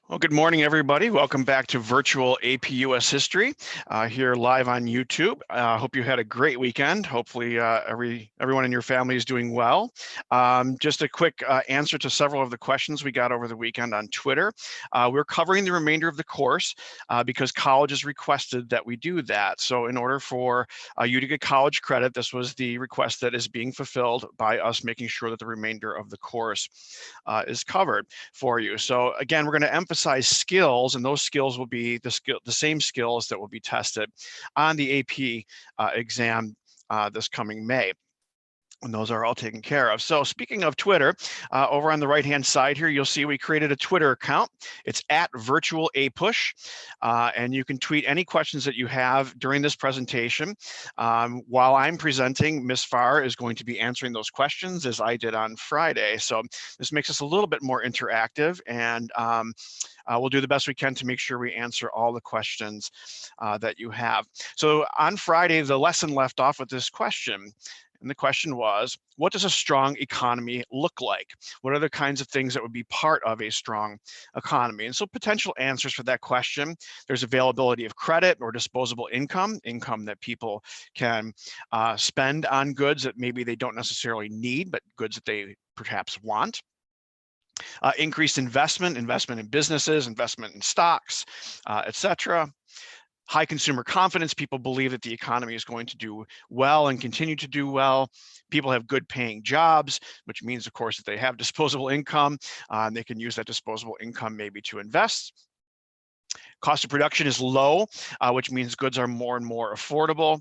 Well, good morning, everybody. Welcome back to virtual AP U.S. history here live on YouTube. Hope you had a great weekend. Hopefully everyone in your family is doing well. Just a quick answer to several of the questions we got over the weekend on Twitter. We're covering the remainder of the course because colleges requested that we do that. So in order for you to get college credit, this was the request that is being fulfilled by us making sure that the remainder of the course is covered for you. So again, we're going to emphasize skills, and those skills will be the same skills that will be tested on the AP exam this coming May. And those are all taken care of. So speaking of Twitter, over on the right-hand side here, you'll see we created a Twitter account. It's at virtualapush, and you can tweet any questions that you have during this presentation. While I'm presenting, Ms. Farr is going to be answering those questions as I did on Friday. So this makes us a little bit more interactive, and we'll do the best we can to make sure we answer all the questions that you have. So on Friday, the lesson left off with this question. And the question was, what does a strong economy look like? What are the kinds of things that would be part of a strong economy? And so potential answers for that question, there's availability of credit or disposable income that people can spend on goods that maybe they don't necessarily need, but goods that they perhaps want. Increased investment in businesses, investment in stocks, etc. High consumer confidence. People believe that the economy is going to do well and continue to do well. People have good paying jobs, which means, of course, that they have disposable income, and they can use that disposable income maybe to invest. Cost of production is low, which means goods are more and more affordable.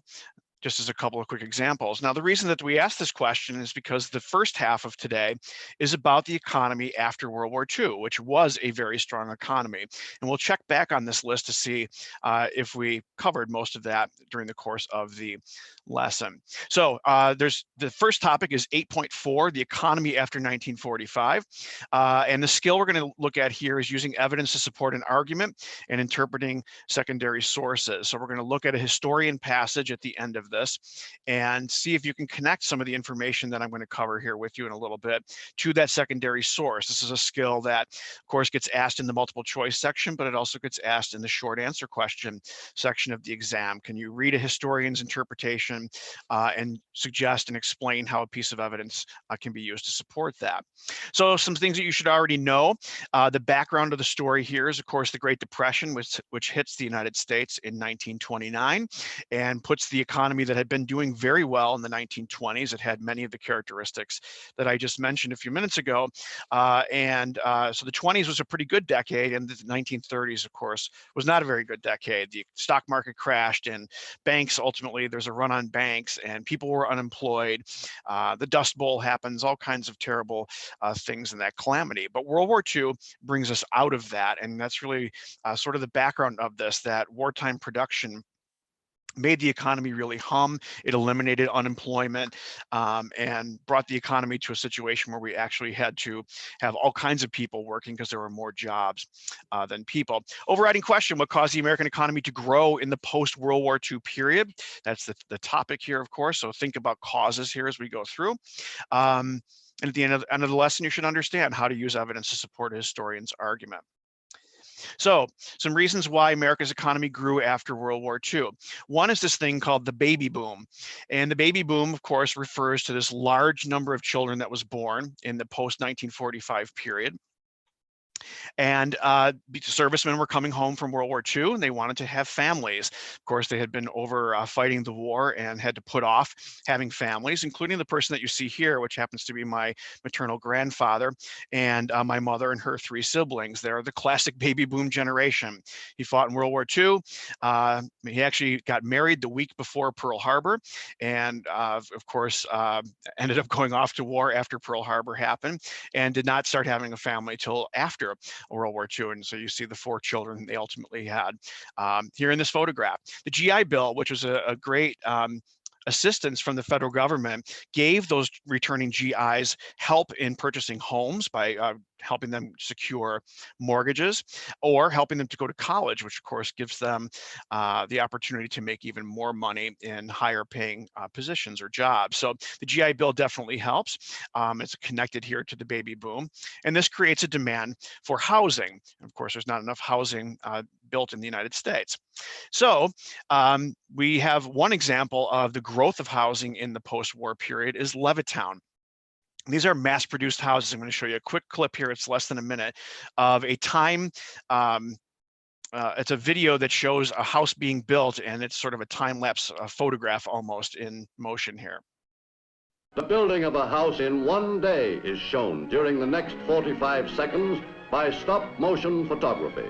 Just as a couple of quick examples. Now, the reason that we asked this question is because the first half of today is about the economy after World War II, which was a very strong economy. And we'll check back on this list to see if we covered most of that during the course of the lesson. So there's the first topic is 8.4, the economy after 1945. And the skill we're going to look at here is using evidence to support an argument and interpreting secondary sources. So we're going to look at a historian passage at the end of this and see if you can connect some of the information that I'm going to cover here with you in a little bit to that secondary source. This is a skill that, of course, gets asked in the multiple choice section, but it also gets asked in the short answer question section of the exam. Can you read a historian's interpretation and suggest and explain how a piece of evidence can be used to support that? So some things that you should already know. The background of the story here is, of course, the Great Depression, which hits the United States in 1929 and puts the economy that had been doing very well in the 1920s. It had many of the characteristics that I just mentioned a few minutes ago. So the 20s was a pretty good decade, and the 1930s, of course, was not a very good decade. The stock market crashed, and banks, ultimately, there's a run on banks, and people were unemployed. The Dust Bowl happens, all kinds of terrible things in that calamity. But World War II brings us out of that, and that's really sort of the background of this, that wartime production made the economy really hum. It eliminated unemployment and brought the economy to a situation where we actually had to have all kinds of people working because there were more jobs than people. Overriding question, what caused the American economy to grow in the post-World War II period? That's the topic here, of course, so think about causes here as we go through. And at the end of the lesson, you should understand how to use evidence to support a historian's argument. So some reasons why America's economy grew after World War II. One is this thing called the baby boom. And the baby boom, of course, refers to this large number of children that was born in the post-1945 period. And servicemen were coming home from World War II, and they wanted to have families. Of course, they had been over fighting the war and had to put off having families, including the person that you see here, which happens to be my maternal grandfather, and my mother and her three siblings. They're the classic baby boom generation. He fought in World War II. He actually got married the week before Pearl Harbor, and of course, ended up going off to war after Pearl Harbor happened, and did not start having a family till after World War II. And so you see the four children they ultimately had here in this photograph. The GI Bill, which was a great assistance from the federal government, gave those returning GIs help in purchasing homes by helping them secure mortgages, or helping them to go to college, which of course gives them the opportunity to make even more money in higher paying positions or jobs. So the GI Bill definitely helps. It's connected here to the baby boom, and this creates a demand for housing. Of course, there's not enough housing built in the United States. So we have one example of the growth of housing in the post-war period is Levittown. These are mass-produced houses. I'm going to show you a quick clip here. It's less than a minute of a time. It's a video that shows a house being built, and it's sort of a time-lapse photograph almost in motion here. The building of a house in one day is shown during the next 45 seconds by stop-motion photography.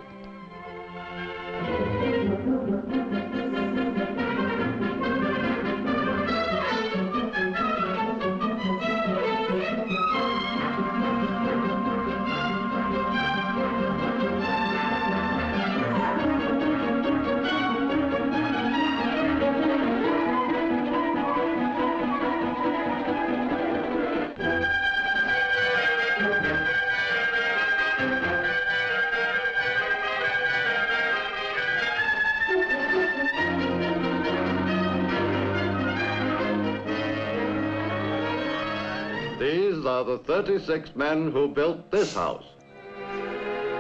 These are the 36 men who built this house.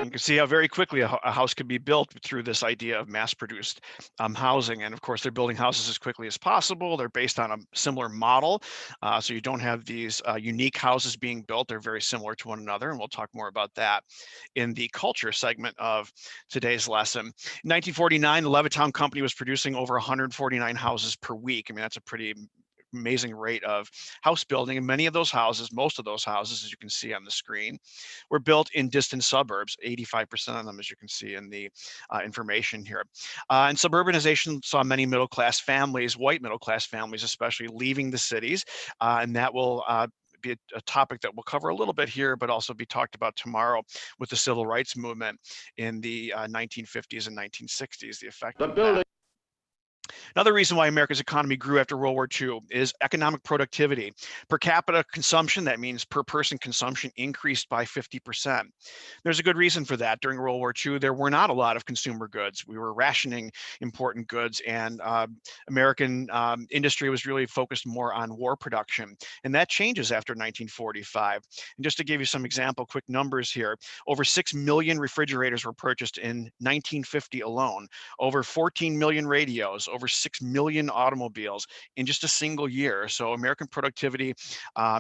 You can see how very quickly a house could be built through this idea of mass-produced housing. And of course, they're building houses as quickly as possible. They're based on a similar model. So you don't have these unique houses being built. They're very similar to one another. And we'll talk more about that in the culture segment of today's lesson. In 1949, the Levittown Company was producing over 149 houses per week. I mean, that's a pretty amazing rate of house building, and many of those houses, most of those houses, as you can see on the screen, were built in distant suburbs. 85% of them, as you can see in the information here. And suburbanization saw many middle-class families, white middle-class families especially, leaving the cities, and that will be a topic that we'll cover a little bit here, but also be talked about tomorrow with the civil rights movement in the 1950s and 1960s, the effect of that. Another reason why America's economy grew after World War II is economic productivity. Per capita consumption, that means per person consumption, increased by 50%. There's a good reason for that. During World War II, there were not a lot of consumer goods. We were rationing important goods, and American industry was really focused more on war production. And that changes after 1945. And just to give you some example, quick numbers here, over 6 million refrigerators were purchased in 1950 alone, over 14 million radios, over 6 million automobiles in just a single year. So American productivity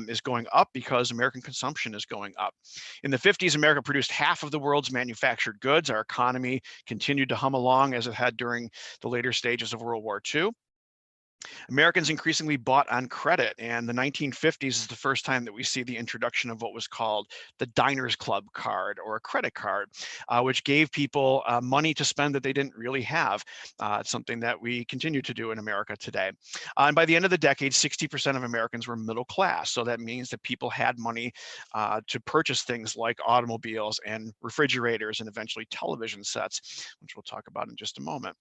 is going up because American consumption is going up. In the 50s, America produced half of the world's manufactured goods. Our economy continued to hum along as it had during the later stages of World War II. Americans increasingly bought on credit, and the 1950s is the first time that we see the introduction of what was called the Diners Club card, or a credit card, which gave people money to spend that they didn't really have. It's something that we continue to do in America today. And by the end of the decade, 60% of Americans were middle class. So that means that people had money to purchase things like automobiles and refrigerators and eventually television sets, which we'll talk about in just a moment.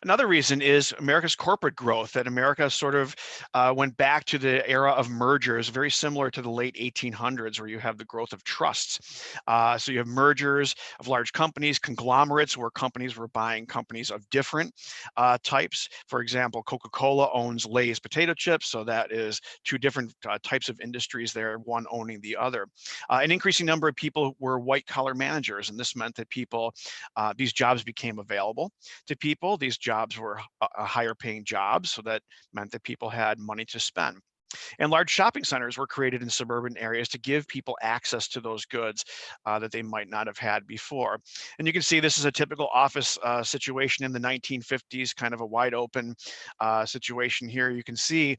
Another reason is America's corporate growth, that America sort of went back to the era of mergers, very similar to the late 1800s, where you have the growth of trusts. So you have mergers of large companies, conglomerates, where companies were buying companies of different types. For example, Coca-Cola owns Lay's potato chips, so that is two different types of industries there, one owning the other. An increasing number of people were white-collar managers, and this meant that people, these jobs became available to people. These jobs were higher paying jobs, so that meant that people had money to spend. And large shopping centers were created in suburban areas to give people access to those goods that they might not have had before. And you can see this is a typical office situation in the 1950s, kind of a wide open situation here. You can see,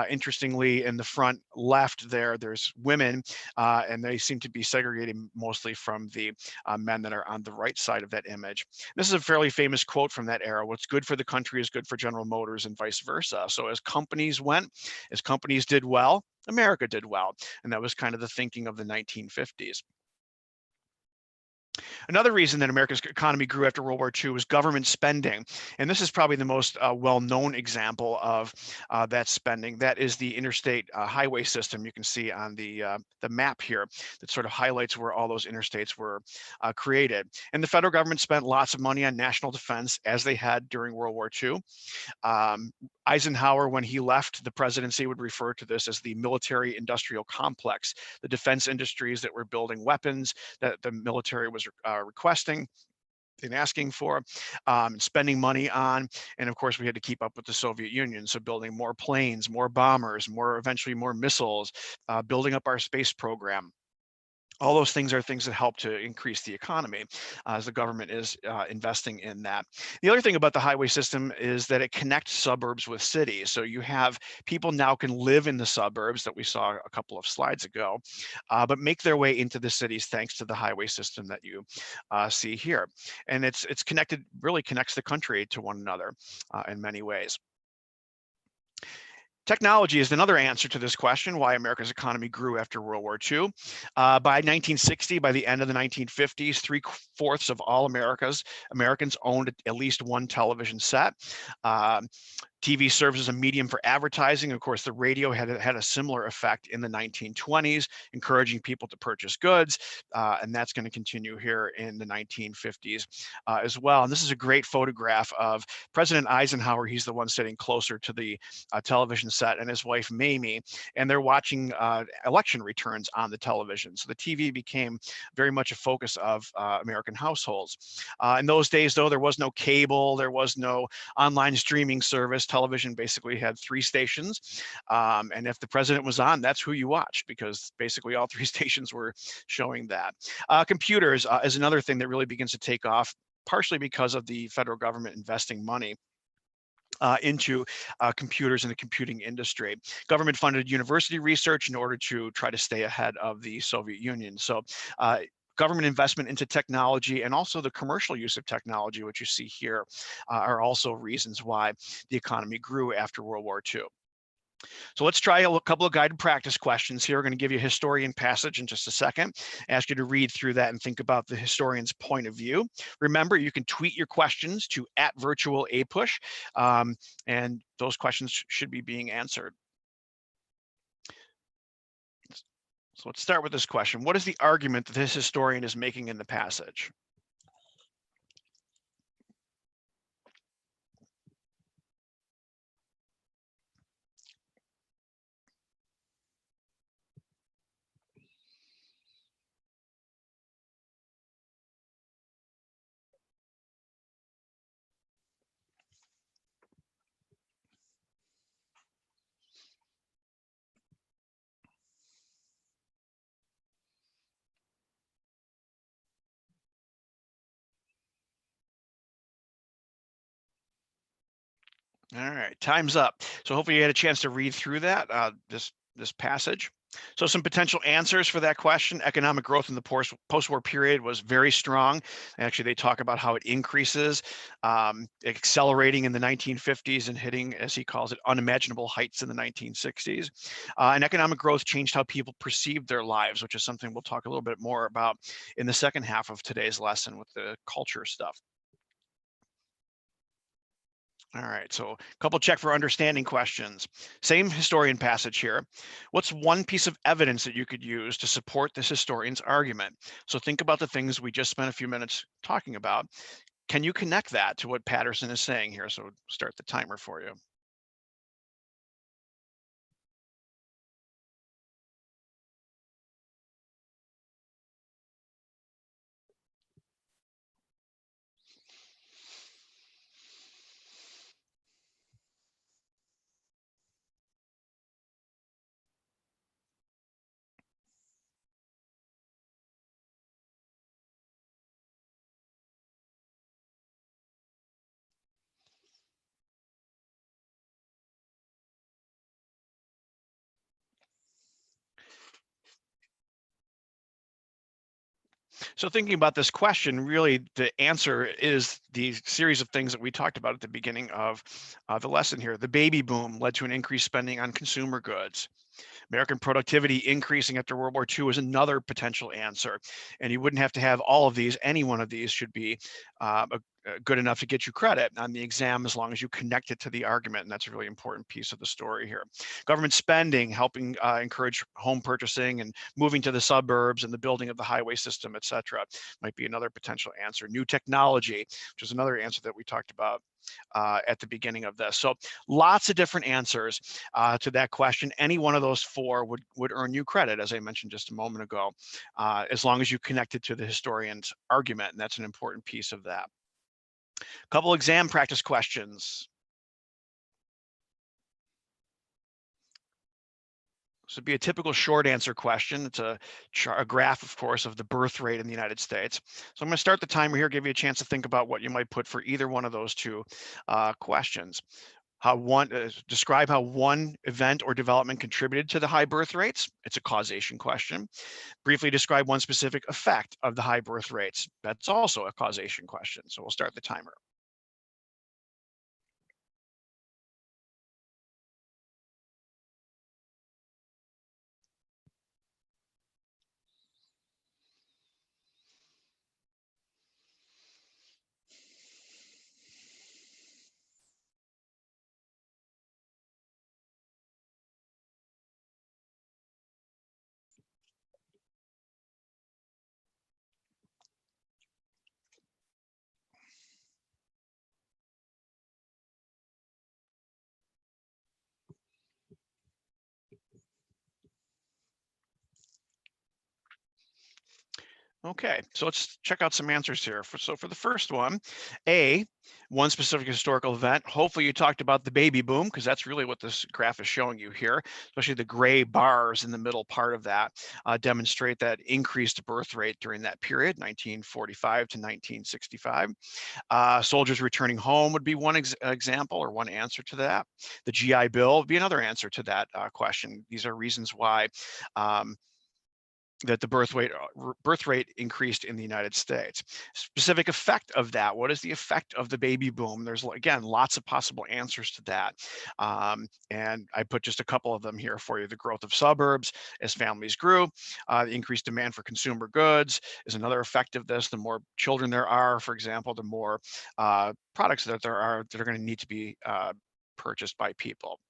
interestingly, in the front left there, there's women, and they seem to be segregated mostly from the men that are on the right side of that image. This is a fairly famous quote from that era: "What's good for the country is good for General Motors," and vice versa. So as companies went, as companies did well, America did well. And that was kind of the thinking of the 1950s. Another reason that America's economy grew after World War II was government spending. And this is probably the most well-known example of that spending. That is the interstate highway system you can see on the map here that sort of highlights where all those interstates were created. And the federal government spent lots of money on national defense, as they had during World War II. Eisenhower, when he left the presidency, would refer to this as the military industrial complex, the defense industries that were building weapons that the military was requesting and asking for, spending money on. And of course, we had to keep up with the Soviet Union. So building more planes, more bombers, eventually more missiles, building up our space program. All those things are things that help to increase the economy as the government is investing in that. The other thing about the highway system is that it connects suburbs with cities. So you have people now can live in the suburbs that we saw a couple of slides ago, but make their way into the cities thanks to the highway system that you see here. And it's connected, really connects the country to one another in many ways. Technology is another answer to this question, why America's economy grew after World War II. By 1960, by the end of the 1950s, 3/4 of all Americans owned at least one television set. TV serves as a medium for advertising. Of course, the radio had a similar effect in the 1920s, encouraging people to purchase goods, and that's going to continue here in the 1950s as well. And this is a great photograph of President Eisenhower. He's the one sitting closer to the television set, and his wife Mamie, and they're watching election returns on the television. So the TV became very much a focus of American households. In those days, though, there was no cable, there was no online streaming service. Television basically had 3 stations, and if the president was on, that's who you watched, because basically all 3 stations were showing that. Computers is another thing that really begins to take off, partially because of the federal government investing money into computers and the computing industry. Government funded university research in order to try to stay ahead of the Soviet Union. So government investment into technology and also the commercial use of technology, which you see here, are also reasons why the economy grew after World War II. So let's try a couple of guided practice questions here. We're going to give you a historian passage in just a second, ask you to read through that and think about the historian's point of view. Remember, you can tweet your questions to @virtualapush, and those questions should be being answered. So let's start with this question. What is the argument that this historian is making in the passage? All right, time's up. So hopefully you had a chance to read through that, this passage. So some potential answers for that question. Economic growth in the post-war period was very strong. Actually, they talk about how it increases, accelerating in the 1950s and hitting, as he calls it, unimaginable heights in the 1960s. And economic growth changed how people perceived their lives, which is something we'll talk a little bit more about in the second half of today's lesson with the culture stuff. All right, so a couple check for understanding questions. Same historian passage here. What's one piece of evidence that you could use to support this historian's argument? So think about the things we just spent a few minutes talking about. Can you connect that to what Patterson is saying here? So start the timer for you. So thinking about this question, really the answer is the series of things that we talked about at the beginning of the lesson here. The baby boom led to an increased spending on consumer goods. American productivity increasing after World War II is another potential answer. And you wouldn't have to have all of these. Any one of these should be good enough to get you credit on the exam as long as you connect it to the argument. And that's a really important piece of the story here. Government spending, helping encourage home purchasing and moving to the suburbs and the building of the highway system, et cetera, might be another potential answer. New technology, which is another answer that we talked about at the beginning of this. So lots of different answers to that question. Any one of those four would earn you credit, as I mentioned just a moment ago, as long as you connect it to the historian's argument, and that's an important piece of that. Couple exam practice questions. This would be a typical short answer question. It's a graph, of course, of the birth rate in the United States. So I'm going to start the timer here, give you a chance to think about what you might put for either one of those two questions. Describe how one event or development contributed to the high birth rates. It's a causation question. Briefly describe one specific effect of the high birth rates. That's also a causation question. So we'll start the timer. Okay, so let's check out some answers here. So for the first one, A, one specific historical event. Hopefully you talked about the baby boom, because that's really what this graph is showing you here, especially the gray bars in the middle part of that demonstrate that increased birth rate during that period, 1945 to 1965. Soldiers returning home would be one example or one answer to that. The GI Bill would be another answer to that question. These are reasons why that the birth rate increased in the United States. Specific effect of that, what is the effect of the baby boom? There's, again, lots of possible answers to that. And I put just a couple of them here for you. The growth of suburbs as families grew, the increased demand for consumer goods is another effect of this. The more children there are, for example, the more products that there are that are going to need to be purchased by people.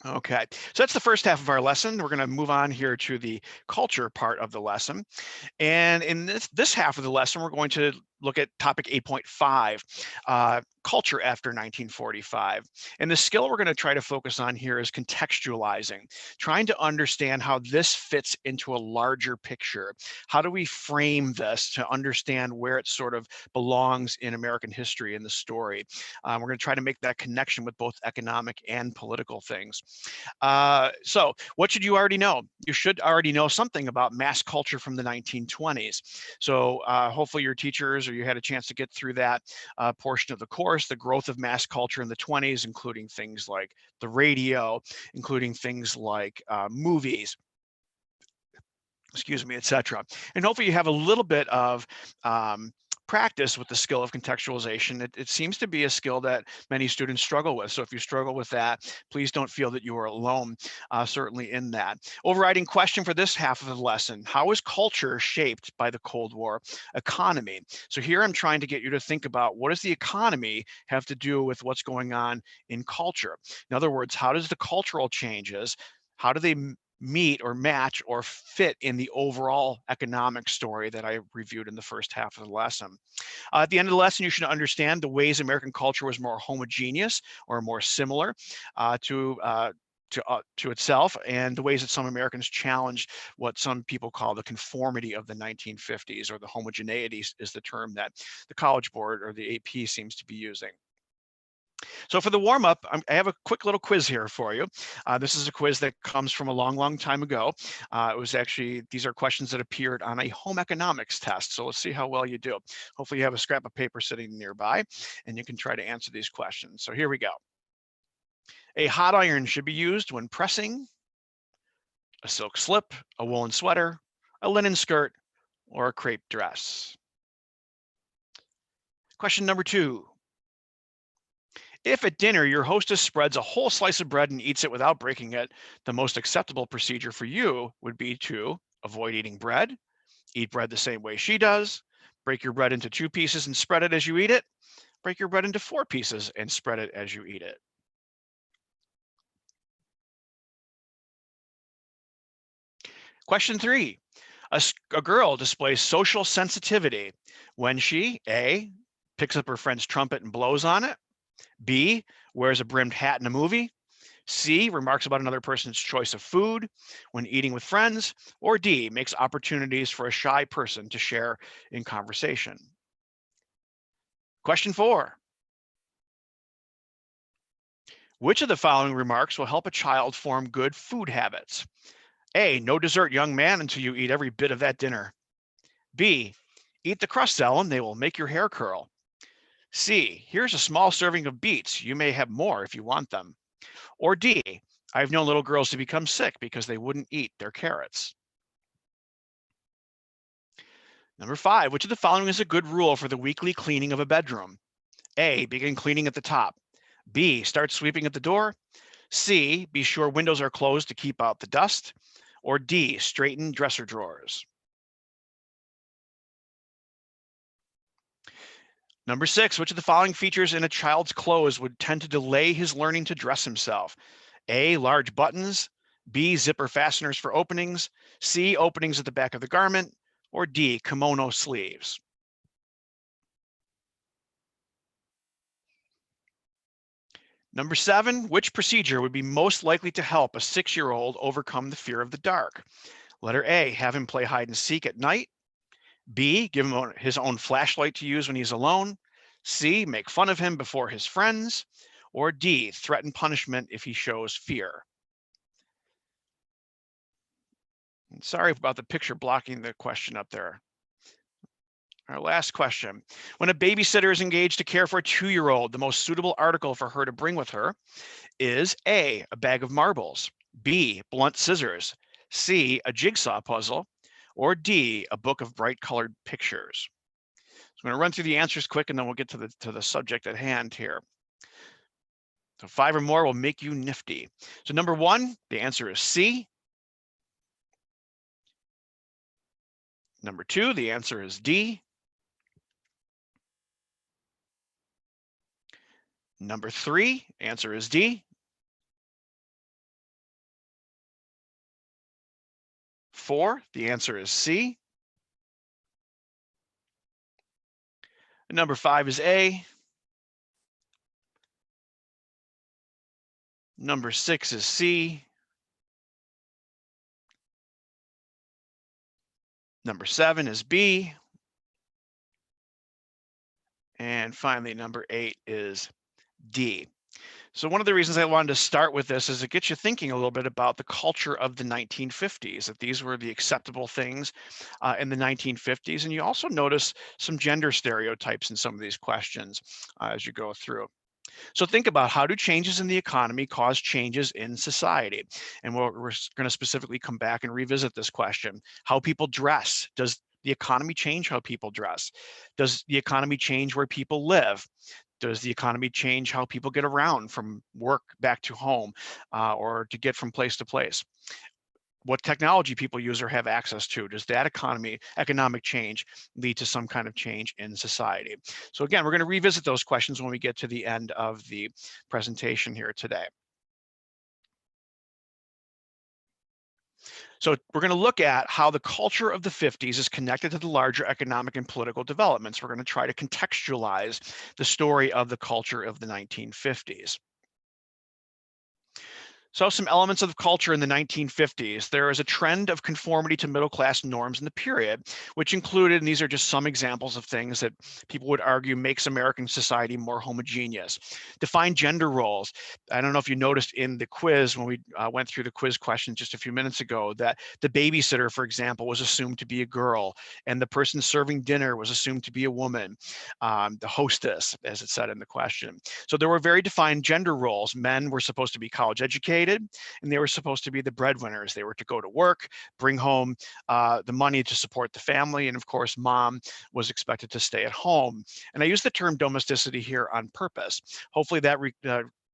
Okay, so that's the first half of our lesson. We're going to move on here to the culture part of the lesson. And in this half of the lesson, we're going to look at topic 8.5, culture after 1945. And the skill we're going to try to focus on here is contextualizing, trying to understand how this fits into a larger picture. How do we frame this to understand where it sort of belongs in American history in the story? We're going to try to make that connection with both economic and political things. So what should you already know? You should already know something about mass culture from the 1920s. So hopefully your teachers or you had a chance to get through that portion of the course, the growth of mass culture in the 20s, including things like the radio, including things like movies, excuse me, etc. And hopefully you have a little bit of practice with the skill of contextualization. It seems to be a skill that many students struggle with. So if you struggle with that, please don't feel that you are alone, certainly in that. Overriding question for this half of the lesson, how is culture shaped by the Cold War economy? So here I'm trying to get you to think about, what does the economy have to do with what's going on in culture? In other words, how does the cultural changes, how do they meet or match or fit in the overall economic story that I reviewed in the first half of the lesson? At the end of the lesson, you should understand the ways American culture was more homogeneous or more similar to itself, and the ways that some Americans challenged what some people call the conformity of the 1950s, or the homogeneity is the term that the College Board or the AP seems to be using. So for the warm-up, I have a quick little quiz here for you. This is a quiz that comes from a long, long time ago. It was actually, these are questions that appeared on a home economics test. So let's see how well you do. Hopefully you have a scrap of paper sitting nearby and you can try to answer these questions. So here we go. A hot iron should be used when pressing a silk slip, a woolen sweater, a linen skirt, or a crepe dress. Question number 2. If at dinner your hostess spreads a whole slice of bread and eats it without breaking it, the most acceptable procedure for you would be to avoid eating bread, eat bread the same way she does, break your bread into 2 pieces and spread it as you eat it, break your bread into 4 pieces and spread it as you eat it. Question 3. A girl displays social sensitivity when she, A, picks up her friend's trumpet and blows on it, B, wears a brimmed hat in a movie, C, remarks about another person's choice of food when eating with friends, or D, makes opportunities for a shy person to share in conversation. Question 4. Which of the following remarks will help a child form good food habits? A, no dessert, young man, until you eat every bit of that dinner. B, eat the crust, Ellen, they will make your hair curl. C, here's a small serving of beets. You may have more if you want them. Or D, I've known little girls to become sick because they wouldn't eat their carrots. Number 5, which of the following is a good rule for the weekly cleaning of a bedroom? A, begin cleaning at the top. B, start sweeping at the door. C, be sure windows are closed to keep out the dust. Or D, straighten dresser drawers. Number 6, which of the following features in a child's clothes would tend to delay his learning to dress himself? A, large buttons, B, zipper fasteners for openings, C, openings at the back of the garment, or D, kimono sleeves. Number 7, which procedure would be most likely to help a 6-year-old overcome the fear of the dark? Letter A, have him play hide and seek at night. B, give him his own flashlight to use when he's alone. C, make fun of him before his friends. Or D, threaten punishment if he shows fear. Sorry about the picture blocking the question up there. Our last question. When a babysitter is engaged to care for a 2-year-old, the most suitable article for her to bring with her is A, a bag of marbles, B, blunt scissors, C, a jigsaw puzzle, or D, a book of bright colored pictures. So I'm going to run through the answers quick and then we'll get to the subject at hand here. So 5 or more will make you nifty. So number 1, the answer is C. Number 2, the answer is D. Number 3, answer is D. 4, the answer is C. Number 5 is A. Number 6 is C. Number 7 is B. And finally, number 8 is D. So one of the reasons I wanted to start with this is it gets you thinking a little bit about the culture of the 1950s, that these were the acceptable things in the 1950s. And you also notice some gender stereotypes in some of these questions as you go through. So think about, how do changes in the economy cause changes in society? And we're going to specifically come back and revisit this question. How people dress. Does the economy change how people dress? Does the economy change where people live? Does the economy change how people get around from work back to home or to get from place to place? What technology people use or have access to? Does that economic change lead to some kind of change in society? So again, we're going to revisit those questions when we get to the end of the presentation here today. So we're going to look at how the culture of the 50s is connected to the larger economic and political developments. We're going to try to contextualize the story of the culture of the 1950s. So some elements of culture in the 1950s. There is a trend of conformity to middle-class norms in the period, which included, and these are just some examples of things that people would argue makes American society more homogeneous. Defined gender roles. I don't know if you noticed in the quiz when we went through the quiz questions just a few minutes ago that the babysitter, for example, was assumed to be a girl, and the person serving dinner was assumed to be a woman, the hostess, as it said in the question. So there were very defined gender roles. Men were supposed to be college educated, separated, and they were supposed to be the breadwinners. They were to go to work, bring home the money to support the family, and of course, mom was expected to stay at home. And I use the term domesticity here on purpose. Hopefully that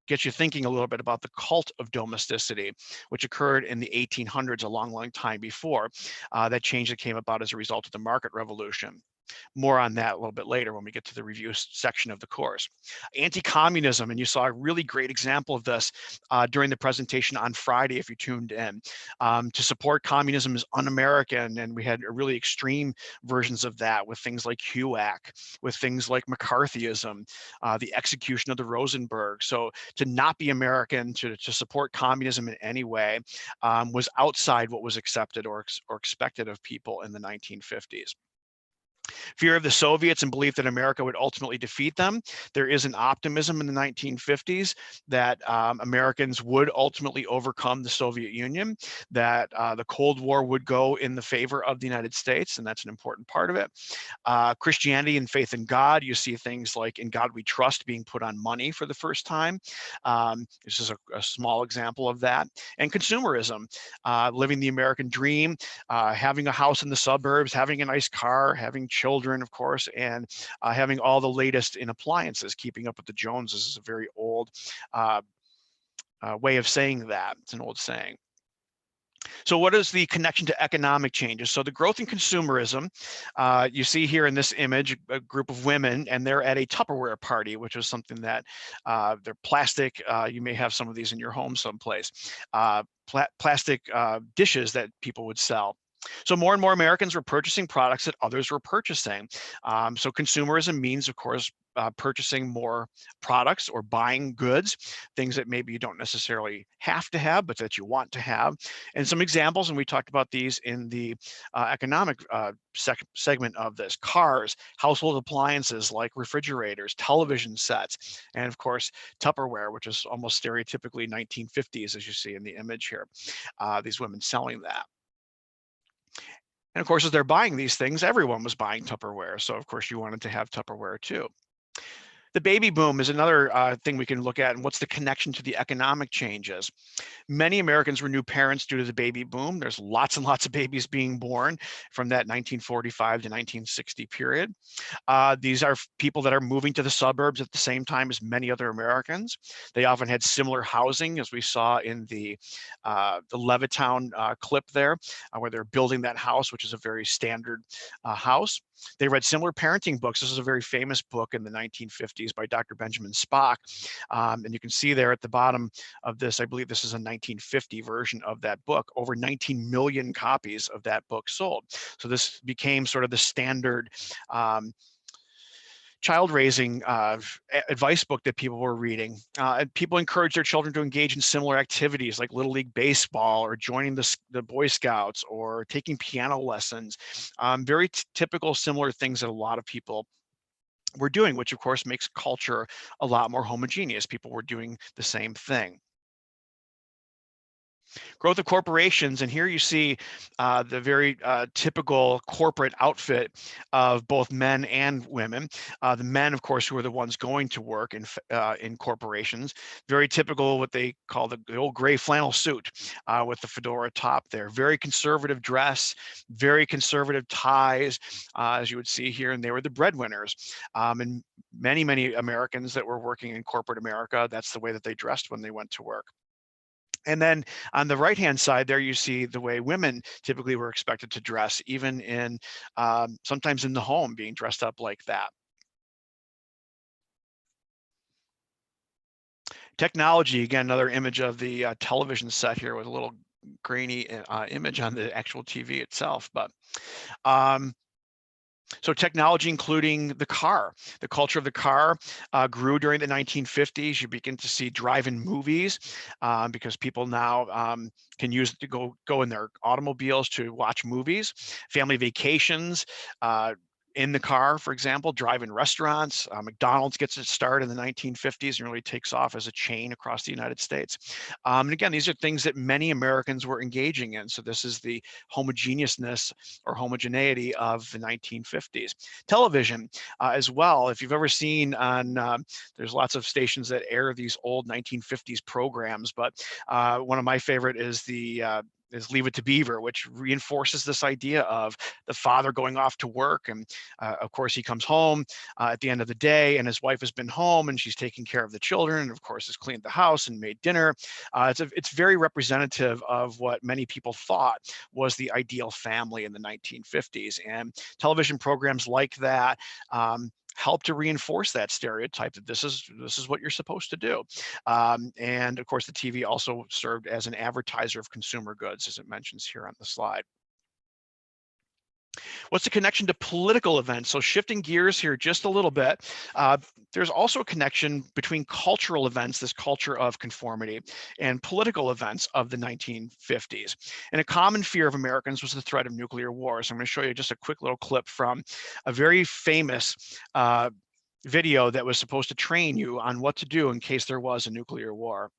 gets you thinking a little bit about the cult of domesticity, which occurred in the 1800s, a long, long time before that change that came about as a result of the market revolution. More on that a little bit later when we get to the review section of the course. Anti-communism, and you saw a really great example of this during the presentation on Friday if you tuned in. To support communism is un-American, and we had really extreme versions of that with things like HUAC, with things like McCarthyism, the execution of the Rosenberg. So to not be American, to support communism in any way, was outside what was accepted or expected of people in the 1950s. Fear of the Soviets and belief that America would ultimately defeat them. There is an optimism in the 1950s that Americans would ultimately overcome the Soviet Union, that the Cold War would go in the favor of the United States, and that's an important part of it. Christianity and faith in God, you see things like "In God We Trust" being put on money for the first time. This is a small example of that. And consumerism, living the American dream, having a house in the suburbs, having a nice car, having children, of course, and having all the latest in appliances. Keeping up with the Joneses is a very old way of saying that. It's an old saying. So what is the connection to economic changes? So the growth in consumerism, you see here in this image, a group of women, and they're at a Tupperware party, which is something that they're plastic. You may have some of these in your home someplace. Plastic dishes that people would sell. So more and more Americans were purchasing products that others were purchasing. So consumerism means, of course, purchasing more products or buying goods, things that maybe you don't necessarily have to have, but that you want to have. And some examples, and we talked about these in the economic segment of this: cars, household appliances like refrigerators, television sets, and of course, Tupperware, which is almost stereotypically 1950s, as you see in the image here, these women selling that. And of course, as they're buying these things, everyone was buying Tupperware. So of course you wanted to have Tupperware too. The baby boom is another thing we can look at, and what's the connection to the economic changes. Many Americans were new parents due to the baby boom. There's lots and lots of babies being born from that 1945 to 1960 period. These are people that are moving to the suburbs at the same time as many other Americans. They often had similar housing, as we saw in the Levittown clip there, where they're building that house, which is a very standard house. They read similar parenting books. This is a very famous book in the 1950s by Dr. Benjamin Spock. And you can see there at the bottom of this, I believe this is a 1950 version of that book. Over 19 million copies of that book sold. So this became sort of the standard child raising advice book that people were reading. And people encouraged their children to engage in similar activities like Little League Baseball, or joining the Boy Scouts, or taking piano lessons. Very typical, similar things that a lot of people were doing, which of course makes culture a lot more homogeneous. People were doing the same thing. Growth of corporations, and here you see the very typical corporate outfit of both men and women. The men, of course, who are the ones going to work in corporations. Very typical, what they call the old gray flannel suit with the fedora top there. Very conservative dress, very conservative ties, as you would see here, and they were the breadwinners. And many Americans that were working in corporate America, that's the way that they dressed when they went to work. And then on the right-hand side there, you see the way women typically were expected to dress, even in sometimes in the home, being dressed up like that. Technology, again, another image of the television set here with a little grainy image on the actual TV itself. But so technology, including the car, the culture of the car grew during the 1950s. You begin to see drive-in movies because people now can use it to go in their automobiles to watch movies. Family vacations, in the car, for example, driving restaurants. McDonald's gets its start in the 1950s and really takes off as a chain across the United States. And again, these are things that many Americans were engaging in. So this is the homogeneousness or homogeneity of the 1950s. Television as well. If you've ever seen on, there's lots of stations that air these old 1950s programs, but one of my favorite is Leave It to Beaver, which reinforces this idea of the father going off to work. And of course, he comes home at the end of the day and his wife has been home and she's taking care of the children and of course has cleaned the house and made dinner. It's very representative of what many people thought was the ideal family in the 1950s. And television programs like that help to reinforce that stereotype that this is what you're supposed to do. And of course, the TV also served as an advertiser of consumer goods, as it mentions here on the slide. What's the connection to political events? So shifting gears here just a little bit, there's also a connection between cultural events, this culture of conformity, and political events of the 1950s. And a common fear of Americans was the threat of nuclear war. So I'm going to show you just a quick little clip from a very famous video that was supposed to train you on what to do in case there was a nuclear war.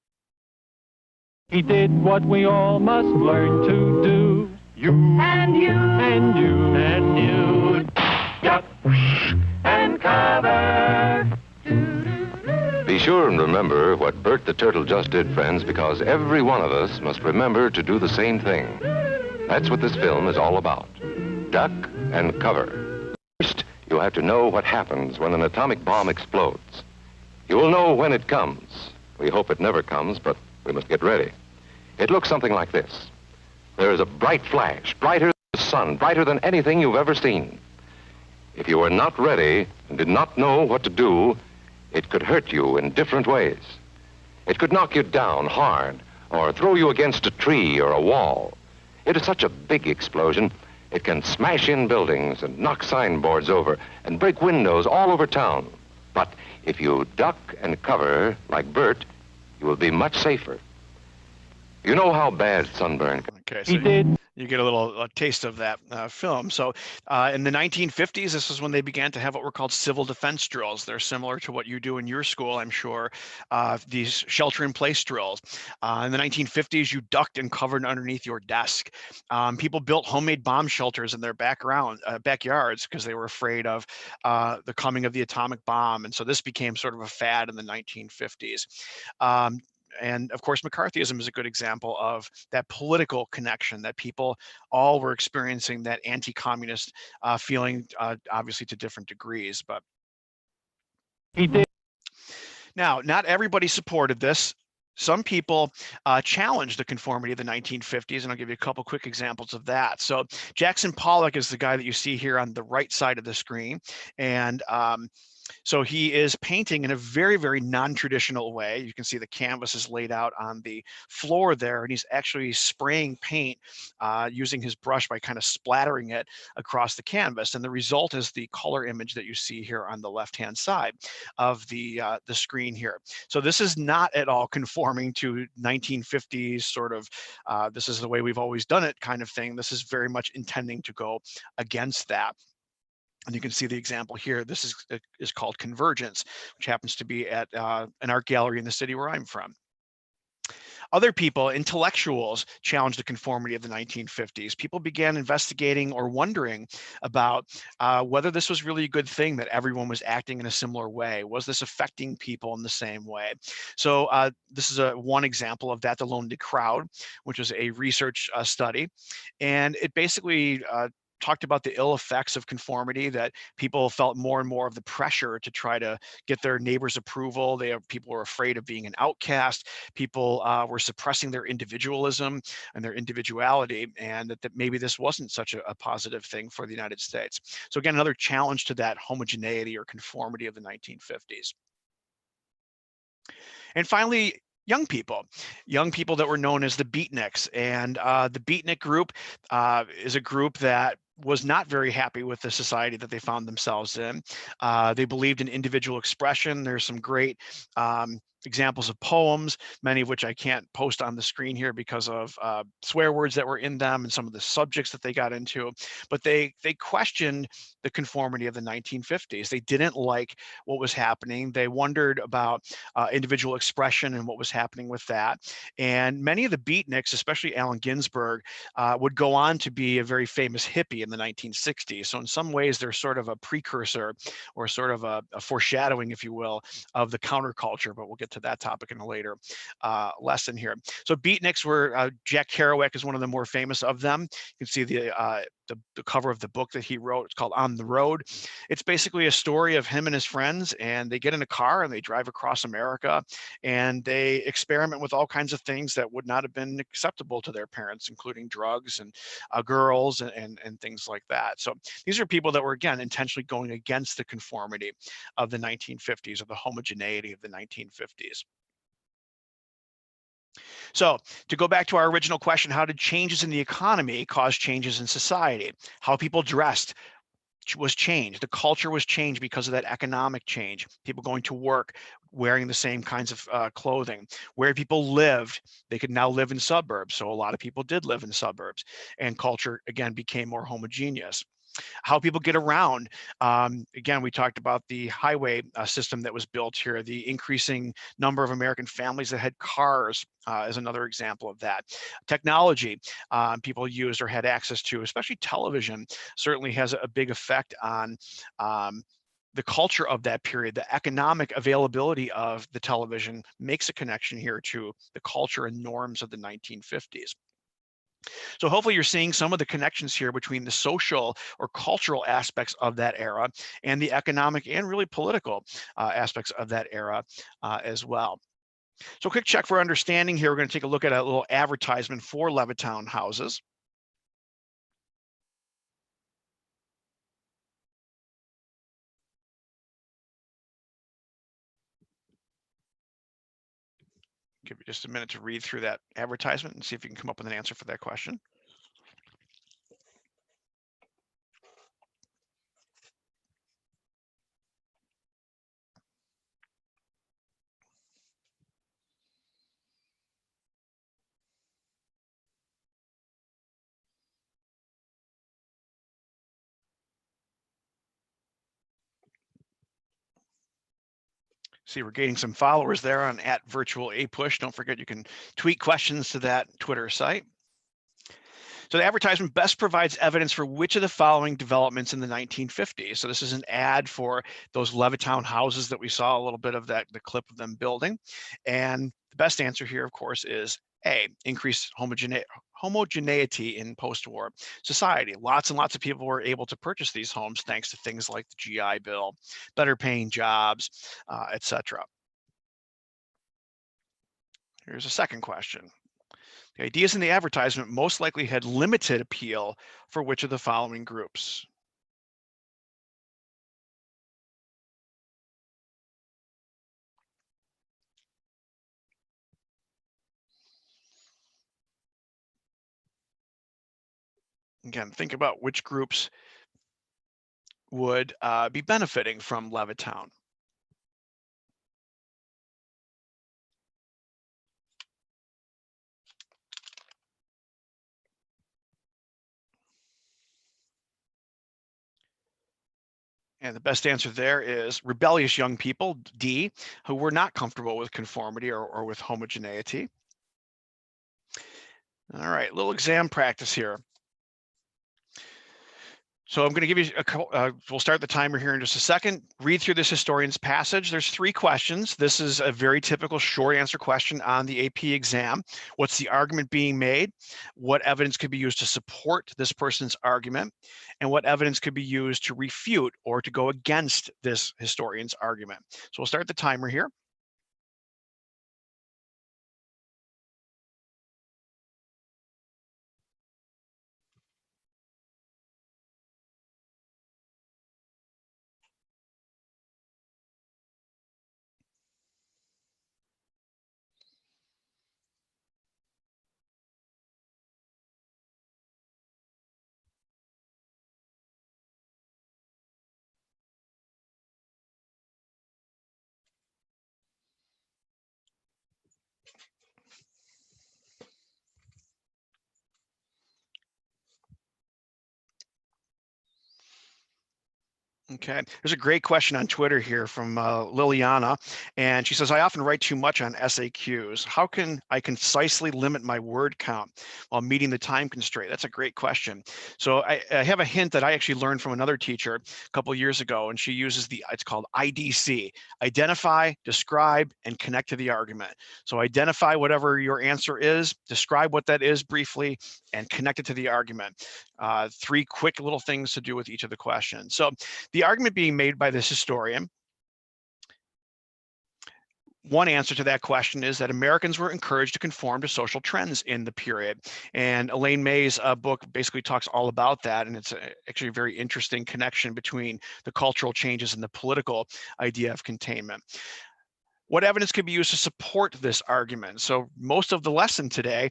He did what we all must learn to do. You and you and you and you duck and cover. Be sure and remember what Bert the Turtle just did, friends, because every one of us must remember to do the same thing. That's what this film is all about. Duck and cover. First, you'll have to know what happens when an atomic bomb explodes. You will know when it comes. We hope it never comes, but we must get ready. It looks something like this. There is a bright flash, brighter than the sun, brighter than anything you've ever seen. If you were not ready and did not know what to do, it could hurt you in different ways. It could knock you down hard or throw you against a tree or a wall. It is such a big explosion, it can smash in buildings and knock signboards over and break windows all over town. But if you duck and cover like Bert, you will be much safer. You know how bad sunburn can be. Okay, so you get a taste of that film. So in the 1950s, this is when they began to have what were called civil defense drills. They're similar to what you do in your school, I'm sure, these shelter-in-place drills. In the 1950s, you ducked and covered underneath your desk. People built homemade bomb shelters in their backyards because they were afraid of the coming of the atomic bomb. And so this became sort of a fad in the 1950s. And of course, McCarthyism is a good example of that political connection that people all were experiencing, that anti-communist feeling, obviously to different degrees. But He did. now, not everybody supported this. Some people challenged the conformity of the 1950s, and I'll give you a couple quick examples of that. So Jackson Pollock is the guy that you see here on the right side of the screen. And so he is painting in a very, very non-traditional way. You can see the canvas is laid out on the floor there, and he's actually spraying paint using his brush by kind of splattering it across the canvas. And the result is the color image that you see here on the left-hand side of the screen here. So this is not at all conforming to 1950s sort of, this is the way we've always done it kind of thing. This is very much intending to go against that. And you can see the example here. This is called Convergence, which happens to be at an art gallery in the city where I'm from. Other people, intellectuals, challenged the conformity of the 1950s. People began investigating or wondering about whether this was really a good thing that everyone was acting in a similar way. Was this affecting people in the same way? So this is one example of that, the Lonely Crowd, which was a research study. And it basically talked about the ill effects of conformity, that people felt more and more of the pressure to try to get their neighbors' approval. People were afraid of being an outcast. People were suppressing their individualism and their individuality, and that maybe this wasn't such a positive thing for the United States. So again, another challenge to that homogeneity or conformity of the 1950s. And finally, young people that were known as the beatniks. And the beatnik group is a group that was not very happy with the society that they found themselves in. They believed in individual expression. There's some great examples of poems, many of which I can't post on the screen here because of swear words that were in them and some of the subjects that they got into. But they questioned the conformity of the 1950s. They didn't like what was happening. They wondered about individual expression and what was happening with that. And many of the beatniks, especially Allen Ginsberg, would go on to be a very famous hippie in the 1960s. So in some ways, they're sort of a precursor or sort of a foreshadowing, if you will, of the counterculture, but we'll get to that topic in a later lesson here. So beatniks were, Jack Kerouac is one of the more famous of them. You can see the cover of the book that he wrote. It's called On the Road. It's basically a story of him and his friends, and they get in a car and they drive across America, and they experiment with all kinds of things that would not have been acceptable to their parents, including drugs and girls and things like that. So these are people that were, again, intentionally going against the conformity of the 1950s or the homogeneity of the 1950s. So to go back to our original question, how did changes in the economy cause changes in society? How people dressed was changed. The culture was changed because of that economic change. People going to work, wearing the same kinds of clothing. Where people lived, they could now live in suburbs. So a lot of people did live in suburbs, and culture, again, became more homogeneous. How people get around. Again, we talked about the highway system that was built here, the increasing number of American families that had cars is another example of that. Technology people used or had access to, especially television, certainly has a big effect on the culture of that period. The economic availability of the television makes a connection here to the culture and norms of the 1950s. So hopefully you're seeing some of the connections here between the social or cultural aspects of that era and the economic and really political aspects of that era as well. So quick check for understanding here. We're going to take a look at a little advertisement for Levittown houses. Give you just a minute to read through that advertisement and see if you can come up with an answer for that question. See, we're gaining some followers there on @virtualapush. Don't forget you can tweet questions to that Twitter site. So the advertisement best provides evidence for which of the following developments in the 1950s. So this is an ad for those Levittown houses that we saw a little bit of the clip of them building. And the best answer here, of course, is A, increased homogeneity in post-war society. Lots and lots of people were able to purchase these homes thanks to things like the GI Bill, better paying jobs, etc. Here's a second question. The ideas in the advertisement most likely had limited appeal for which of the following groups? Again, think about which groups would be benefiting from Levittown. And the best answer there is rebellious young people, D, who were not comfortable with conformity or with homogeneity. All right, little exam practice here. So I'm going to give you a couple, we'll start the timer here in just a second. Read through this historian's passage. There's 3 questions. This is a very typical short answer question on the AP exam. What's the argument being made? What evidence could be used to support this person's argument? And what evidence could be used to refute or to go against this historian's argument? So we'll start the timer here. Okay, there's a great question on Twitter here from Liliana, and she says, I often write too much on SAQs. How can I concisely limit my word count while meeting the time constraint? That's a great question. So I have a hint that I actually learned from another teacher a couple years ago, and she uses it's called IDC, identify, describe, and connect to the argument. So identify whatever your answer is, describe what that is briefly, and connect it to the argument. 3 quick little things to do with each of the questions. So the argument being made by this historian, one answer to that question is that Americans were encouraged to conform to social trends in the period. And Elaine May's book basically talks all about that. And it's actually a very interesting connection between the cultural changes and the political idea of containment. What evidence could be used to support this argument? So most of the lesson today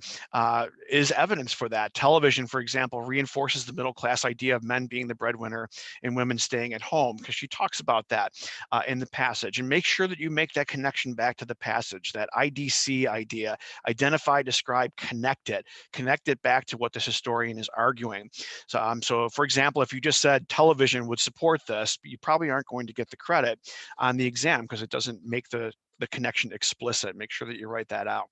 is evidence for that. Television, for example, reinforces the middle class idea of men being the breadwinner and women staying at home, because she talks about that in the passage. And make sure that you make that connection back to the passage, that IDC idea, identify, describe, connect it back to what this historian is arguing. So for example, if you just said television would support this, you probably aren't going to get the credit on the exam because it doesn't make the connection explicit. Make sure that you write that out.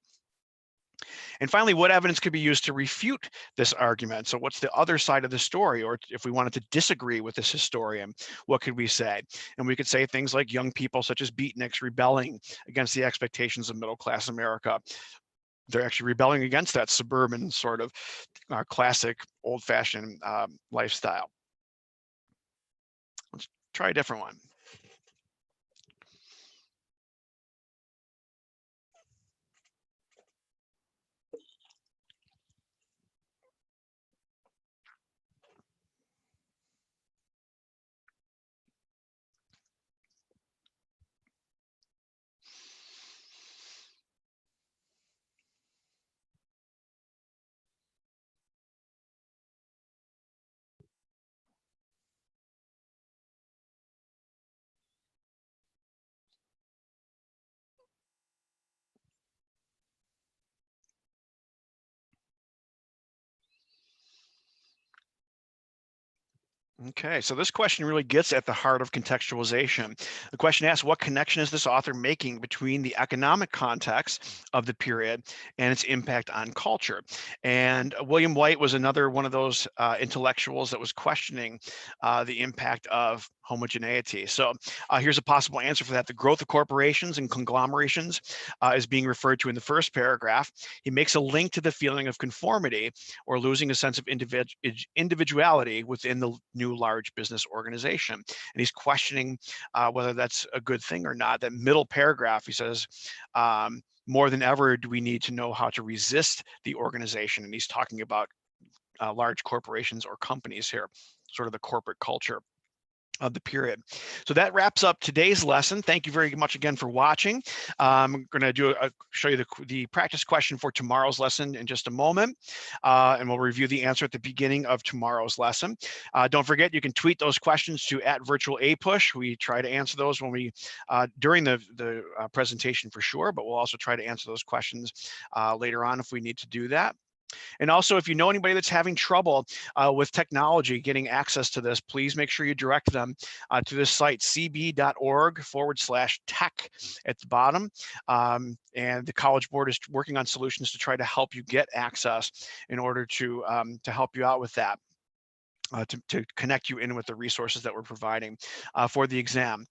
And finally, what evidence could be used to refute this argument? So what's the other side of the story? Or if we wanted to disagree with this historian, what could we say? And we could say things like young people such as beatniks rebelling against the expectations of middle-class America. They're actually rebelling against that suburban sort of classic old-fashioned lifestyle. Let's try a different one. Okay, so this question really gets at the heart of contextualization. The question asks, what connection is this author making between the economic context of the period and its impact on culture? And William White was another one of those intellectuals that was questioning the impact of homogeneity. So here's a possible answer for that. The growth of corporations and conglomerations is being referred to in the first paragraph. He makes a link to the feeling of conformity or losing a sense of individuality within the new large business organization. And he's questioning whether that's a good thing or not. That middle paragraph, he says, more than ever do we need to know how to resist the organization. And he's talking about large corporations or companies here, sort of the corporate culture of the period. So that wraps up today's lesson. Thank you very much again for watching. I'm going to show you the practice question for tomorrow's lesson in just a moment, and we'll review the answer at the beginning of tomorrow's lesson. Don't forget, you can tweet those questions to @virtualapush. We try to answer those when we during the presentation for sure, but we'll also try to answer those questions later on if we need to do that. And also, if you know anybody that's having trouble with technology, getting access to this, please make sure you direct them to this site, cb.org/tech at the bottom. And the College Board is working on solutions to try to help you get access in order to help you out with that. To connect you in with the resources that we're providing for the exam.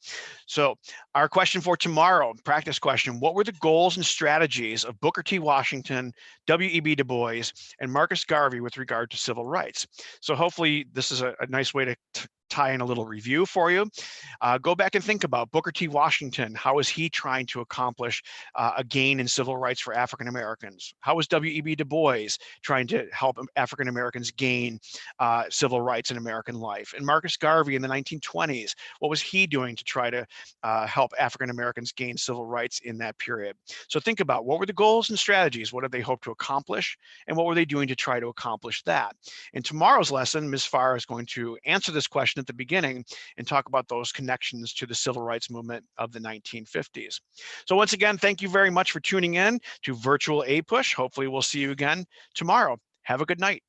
So our question for tomorrow, practice question, what were the goals and strategies of Booker T. Washington, W.E.B. Du Bois, and Marcus Garvey with regard to civil rights? So hopefully this is a nice way to tie in a little review for you. Go back and think about Booker T. Washington. How is he trying to accomplish a gain in civil rights for African Americans? How is W.E.B. Du Bois trying to help African Americans gain civil rights in American life? And Marcus Garvey in the 1920s, what was he doing to try to help African Americans gain civil rights in that period? So think about, what were the goals and strategies? What did they hope to accomplish? And what were they doing to try to accomplish that? In tomorrow's lesson, Ms. Farr is going to answer this question at the beginning and talk about those connections to the civil rights movement of the 1950s. So once again, thank you very much for tuning in to Virtual APUSH. Hopefully we'll see you again tomorrow. Have a good night.